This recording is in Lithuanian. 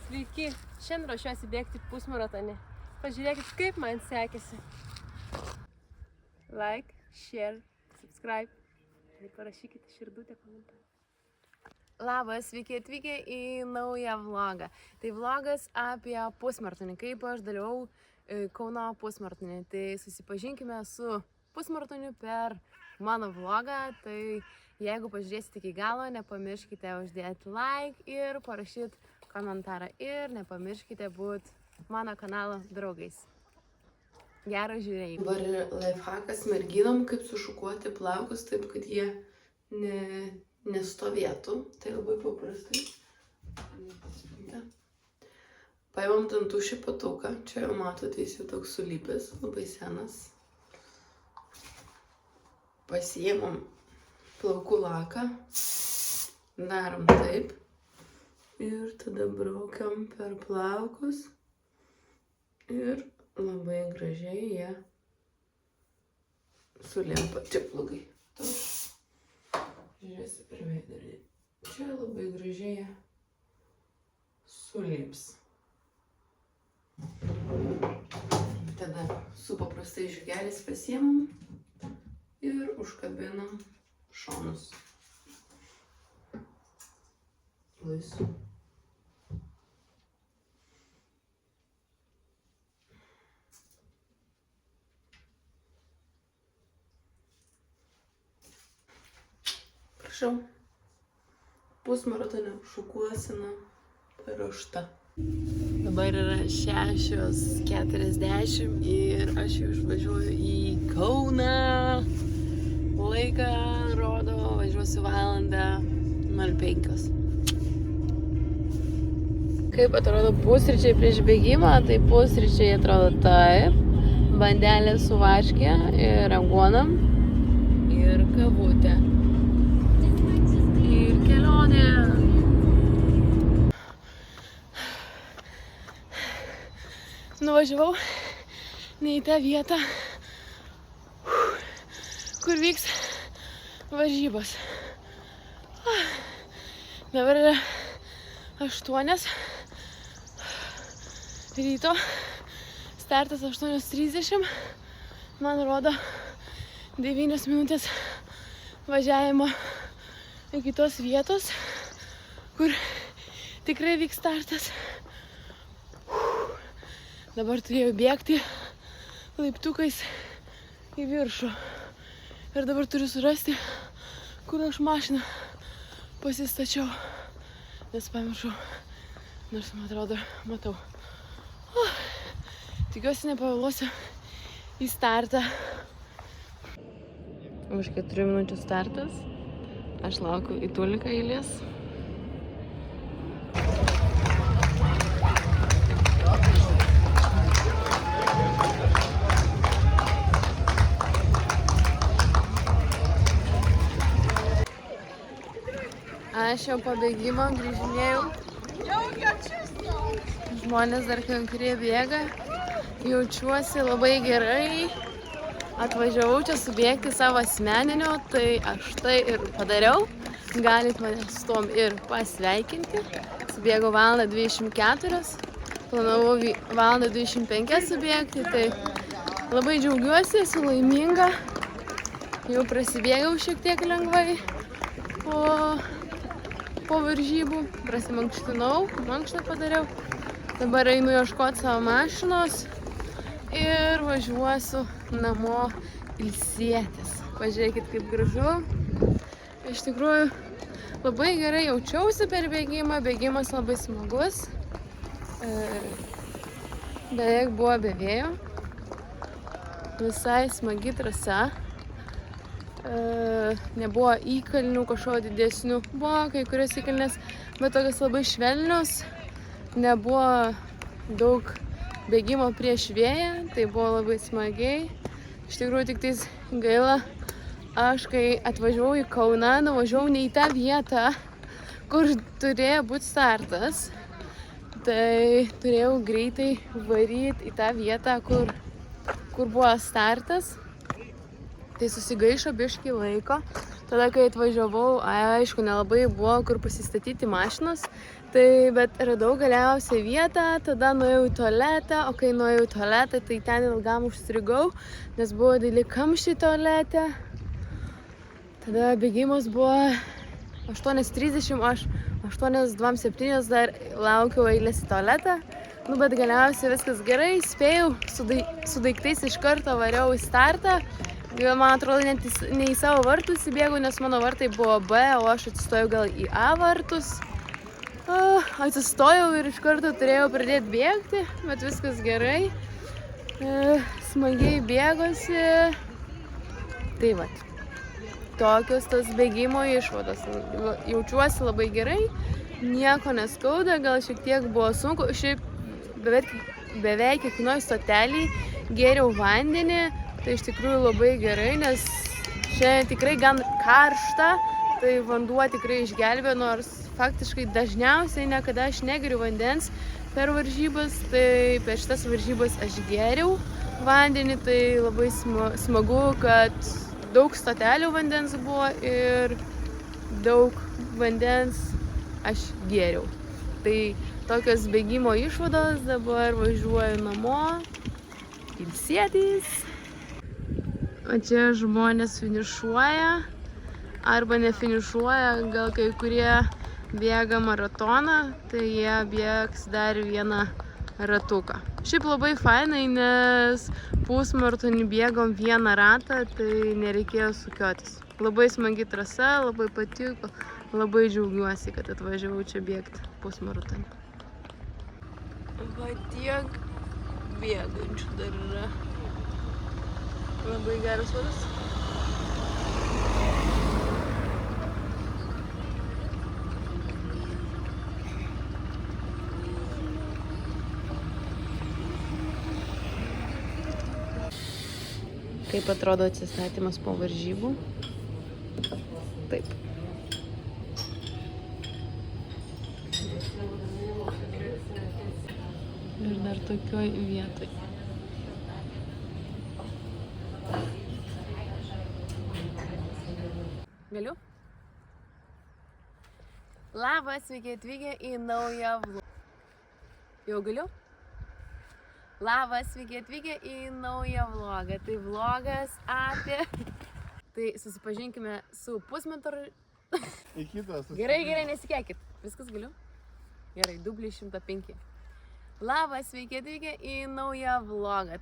Sveiki, šiandien ruošiuosi bėgti pusmaratonį. Pažiūrėkit, kaip man sekėsi. Like, share, subscribe. Ir parašykite širdutę komentarą. Labas, sveiki atvykę į naują vlogą. Tai vlogas apie pusmaratonį, kaip aš dalyvau Kauno pusmaratonį. Tai susipažinkime su pusmaratoniu per mano vlogą. Tai jeigu pažiūrėsite iki galo, nepamirškite uždėti like ir parašyti komentarą. Ir nepamirškite būti mano kanalo draugais. Gero žiūrėjimo. Dabar lifehackas merginom, kaip sušukuoti plaukus taip, kad jie nestovėtų. Tai labai paprastai. Paimam dantų šepatuką. Čia jau matote, jis jau toks sulipęs, labai senas. Pasiėmam plaukų laką. Darom taip. Ir tada braukiam per plaukus. Ir labai gražiai jie sulimpa. Čia blogai. Žiūrėsi per veidrodį. Čia labai gražiai jie sulips. Tada su paprastai žygelis pasiemam ir užkabinam šonus. Laisvu. Prašau, pusmaratonio šukuosena paruošta. Dabar yra 6:40 ir aš jau išvažiuoju į Kauną. Laiką rodo, važiuosiu 1:05. Kaip atrodo pusryčiai prieš bėgimą, tai pusryčiai atrodo taip. Bandelė su varške ir aguonam ir kavutė. Ir kelionė. Nuvažiavau ne į tą vietą, kur vyks varžybos. Dabar yra 8 ryto, startas 8:30, man rodo 9 minutės važiavimo iki tos vietos, kur tikrai vyks startas. Dabar turėjau bėgti laiptukais į viršų. Ir dabar turiu surasti, kur aš mašiną pasistačiau. Nes pamiršau, nors man atrodo, matau. Tikiuosi nepavėluosiu į startą. Už 4 minučių startas. Aš laukiu į tuliką eilės. Aš jau po bėgimo grįžinėjau. Žmonės dar kankriai bėga. Jaučiuosi labai gerai. Atvažiavau čia subėgti savo asmeninio, tai aš tai ir padariau. Galit mane su tom ir pasveikinti. Subėgau 1:24. Planavau 1:25 subėgti, tai labai džiaugiuosi, esu laiminga. Jau prasibėgau šiek tiek lengvai po varžybų, prasimankštinau, mankštą padariau. Dabar einu ieškoti savo mašinos ir važiuosiu namo ilsėtis. Pažiūrėkit, kaip gražu. Iš tikrųjų, labai gerai jaučiausi per bėgimą, bėgimas labai smagus. Beveik buvo be vėjo. Visai smagi trasa. Nebuvo įkalnių kažko didesnių. Buvo kai kurios įkalnės, bet tokios labai švelnios. Nebuvo daug bėgimo prieš vėją, tai buvo labai smagiai. Iš tikrųjų, tik tais gaila, aš kai atvažiavau į Kauną, nuvažiavau ne į tą vietą, kur turėjo būti startas. Tai turėjau greitai varyti į tą vietą, kur buvo startas. Tai susigaišo biškį laiko. Tada, kai atvažiavau, aišku, nelabai buvo kur pasistatyti mašinos. Tai Tai bet radau galiausiai vietą, tada nuėjau į tualetą, o kai nuėjau į tualetą, tai ten ilgam užstrigau, nes buvo dideli kamščiai tualete. Tada bėgimas buvo 8:30, aš 8:27 dar laukiau eilės į tualetą. Nu, bet galiausiai viskas gerai, spėjau, su daiktais iš karto variau į startą. Man atrodo, net ne į savo vartus įbėgau, nes mano vartai buvo B, o aš atsistojau gal į A vartus. Atsistojau ir iš karto turėjau pradėti bėgti, bet viskas gerai. Smagiai bėgosi. Tai vat. Tokios tas bėgimo išvados. Jaučiuosi labai gerai, nieko neskauda, gal šiek tiek buvo sunku. Šiaip beveik kiekvienoj stotelį gėriau vandenį, tai iš tikrųjų labai gerai, nes šiandien tikrai gan karšta, tai vanduo tikrai išgelbė, nors faktiškai dažniausiai niekada aš negeriu vandens per varžybas, tai per šitas varžybas aš gėriau vandenį, tai labai smagu, kad daug stotelių vandens buvo ir daug vandens aš gėriau. Tai tokios bėgimo išvados, dabar važiuoju namo, ilsėtis. O čia žmonės finišuoja, arba nefinišuoja, gal kai kurie bėga maratoną, tai jie bėgs dar vieną ratuką. Šiaip labai fainai, nes pusmaratonį bėgom vieną ratą, tai nereikėjo sukiotis. Labai smagi trasa, labai patiko, labai džiaugiuosi, kad atvažiavau čia bėgti pusmaratonį. Va tiek bėgančių dar yra. Labai geras oras. Kaip atrodo atsistatymas po varžybų? Taip. Ir dar tokioj vietoj. Galiu? Labas, sveiki atvykę į naują vlogą. Jau galiu? Labas, sveiki atvykę į naują vlogą. Tai vlogas apie... Tai susipažinkime su pusmaratonio... Gerai, nesikėkit. Viskas galiu? Gerai, dublį 105. Labas, sveiki atvykę į naują vlogą.